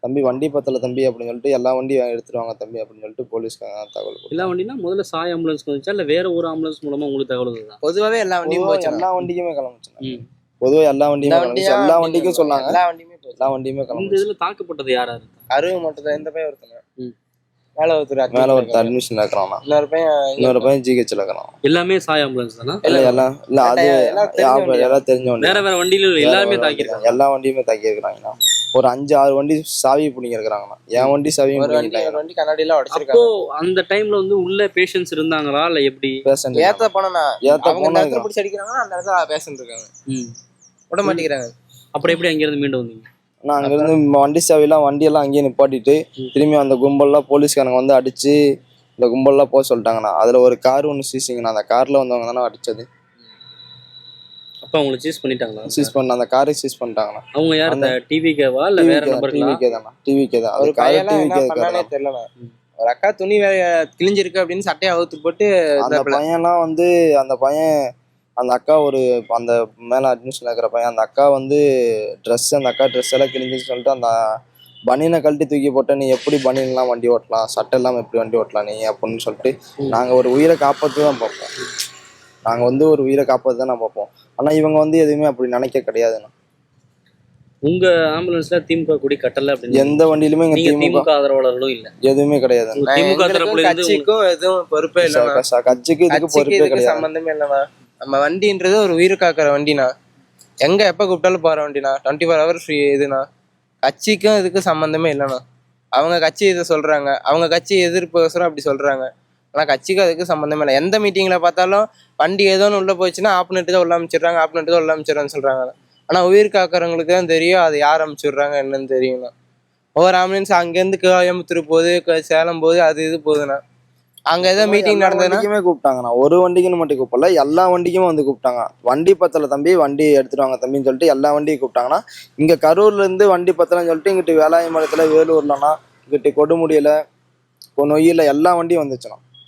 தம்பி வண்டி பத்தல தம்பி அப்படின்னு சொல்லிட்டு எல்லா வண்டியும் எடுத்துருவாங்க தம்பி அப்படின்னு சொல்லிட்டு போலீஸ்காரங்க தகவல் எல்லா கொடுத்தாங்க. வண்டினா முதல்ல சாய் ஆம்புலன்ஸ் வந்துச்சா இல்ல வேற ஒரு ஆம்புலன்ஸ் மூலமா உங்களுக்கு தகவல் வருதா? பொதுவாவே எல்லா வண்டியும் பொதுவா போச்சுண்ணா. எல்லா வண்டிக்குமே கிளம்புச்சுண்ணா. ம். பொதுவா எல்லா இந்த வண்டியுமே வண்டியா கிளம்புச்சு. எல்லா அப்படின்னு வண்டிக்கும் சொல்லல. சொன்னாங்க. எல்லா வண்டியுமே போச்சு. எல்லா வண்டியுமே இந்த கிளம்புச்சு. இதுல தாக்கப்பட்டது யாரா இருக்கு? அருவு மட்டும் தான். இந்த பையன் ஒருத்தங்க ம். மேல ஒருத்தர் மேல admit ஒருத்தர் இருக்காங்க. அட்மிஷன் இருக்கிறான். இன்னொரு பையன் இன்னொரு பையன் ஜிஹெச்ல இருக்கிறான். எல்லாமே சாய் ஆம்புலன்ஸ் தானா? இல்ல எல்லாம் இல்ல அது எல்லாம் தெரிஞ்ச வண்டியா? எல்லாம் தெரிஞ்ச வண்டி வேற தான். வேற வண்டியில வேற எல்லாருமே வேற வண்டி தான். தாக்கியிருக்காங்க. எல்லா வண்டியுமே தாக்கி இருக்கிறாங்கண்ணா. ஒரு 5-6 வண்டி சாவி பிடிங்க இருக்கிறாங்கண்ணா. என் வண்டி சாவியும் ஒரு வண்டி கண்ணாடி எல்லாம் அப்போ உடைச்சிருக்காங்க. அந்த டைம்ல வந்து உள்ள பேஷண்ட்ஸ் இருந்தாங்களா இல்ல எப்படி? பேசண்ட் ஏத்த போனா ஏத்த அவங்க இந்த போனா இடத்துல பிடிச்சி அடிக்கிறாங்க, அந்த இடத்துல பேசண்ட் இருக்காங்க. ம். விட மாட்டேங்கிறாங்க. அப்புறம் எப்படி அங்க இருந்து மீண்டு வந்தீங்க? நான் அங்கிருந்து வண்டி சாவிலாம் வண்டியெல்லாம் அங்கேயே நிப்பாட்டிட்டு திரும்பி அந்த கும்பல்லாம் போலீஸ்காரங்க வந்து அடிச்சு இந்த கும்பல்லாம் போக சொல்லிட்டாங்கண்ணா. அதுல ஒரு கார் ஒன்று சீசிங்கண்ணா. அந்த கார்ல வந்தவங்க தானே அடிச்சது. அப்ப அவங்களை சீஸ் பண்ணிட்டாங்களா? சீஸ் பண்ண அந்த காரை சீஸ் பண்ணிட்டாங்கண்ணா. அவங்க யார் டிவிகேவா இல்ல வேற நம்பர்களா? டிவிக்கே தானே. டிவிக்கே தான். ஒரு அது கார் பையெல்லாம் என்ன டிவிக்கே பண்ணானே இருக்காரு. தெரியல. ஒரு அக்கா துணி கிழிஞ்சிருக்கு அப்படின்னு சட்டையை அவுத்து போட்டு அந்த பையன்லாம் வந்து அந்த பையன் அந்த அக்கா ஒரு அந்த மேல அட்மிஷன் இருக்கிற பையன் அந்த அக்கா வந்து அந்த அக்கா ட்ரெஸ் எல்லாம் கிழிஞ்சுன்னு சொல்லிட்டு அந்த பனியனை கழட்டி தூக்கி போட்ட நீ எப்படி பனியன்லாம் வண்டி ஓட்டலாம், சட்டை இல்லாமல் எப்படி வண்டி ஓட்டலாம் நீ அப்படின்னு சொல்லிட்டு நாங்கள் ஒரு உயிரை காப்பாற்று தான் பார்ப்போம். நாங்கள் வந்து ஒரு உயிரை காப்பாற்று தான் பார்ப்போம். ஆனால் இவங்க வந்து எதுவுமே அப்படி நினைக்க கிடையாதுண்ணா. உங்க ஆம்புலன்ஸ்ல திமுக கொடி கட்டல அப்படின்னு எந்த வண்டியிலுமே நீங்க திமுக ஆதரவாளர்களும் இல்ல? எதுவுமே கிடையாது. திமுக தரப்புல இருந்து கட்சிக்கும் எதுவும் பொறுப்பே இல்லைண்ணா. கட்சிக்கு இதுக்கு பொறுப்பே இதுக்கு கிடையாது. சம்பந்தமே இல்லைண்ணா. நம்ம வண்டின்றது ஒரு உயிர் காக்கிற வண்டினா, எங்க எப்ப கூப்பிட்டாலும் போற வண்டினா, 24 hours ஃப்ரீ இதுனா. கட்சிக்கும் இதுக்கு சம்பந்தமே இல்லைண்ணா. அவங்க கட்சி இதை சொல்றாங்க, அவங்க கட்சி எதிர்ப்பு அப்படி சொல்றாங்க. ஆனா கட்சிக்கும் அதுக்கு சம்பந்தமே இல்லை. எந்த மீட்டிங்ல பார்த்தாலும் வண்டி ஏதோன்னு உள்ள போச்சுன்னா ஆப் பண்ணிட்டு தான் உள்ள அமைச்சிடுறாங்க, ஆப் பண்ணிட்டு தான் உள்ள அமைச்சிடறான்னு சொல்றாங்க. ஆனா உயிர் காக்கிறவங்களுக்கு தான் தெரியும் அது யார் அமைச்சிடுறாங்க என்னன்னு தெரியும்ண்ணா. ஒவ்வொரு ஆம்புலன்ஸ் அங்கேருந்து கோயம்புத்தூர் போகுது, சேலம் போகுது, அது இது போகுதுண்ணா. அங்க ஏதோ மீட்டிங் நடந்ததுன்னா கூப்பிட்டாங்கண்ணா. ஒரு வண்டிக்குன்னு மட்டும் கூப்பிடல, எல்லா வண்டிக்குமே வந்து கூப்பிட்டாங்க. வண்டி பத்தல தம்பி, வண்டி எடுத்துட்டு வாங்க தம்பின்னு சொல்லிட்டு எல்லா வண்டியும் கூப்பிட்டாங்கன்னா, இங்க கரூர்ல இருந்து வண்டி பத்தலன்னு சொல்லிட்டு இங்கிட்டு வேலாயுமலத்துல, வேலூர்லனா, இங்கிட்டு கொடுமுடியில, நொய்யில எல்லா வண்டியும் வந்துச்சுண்ணா.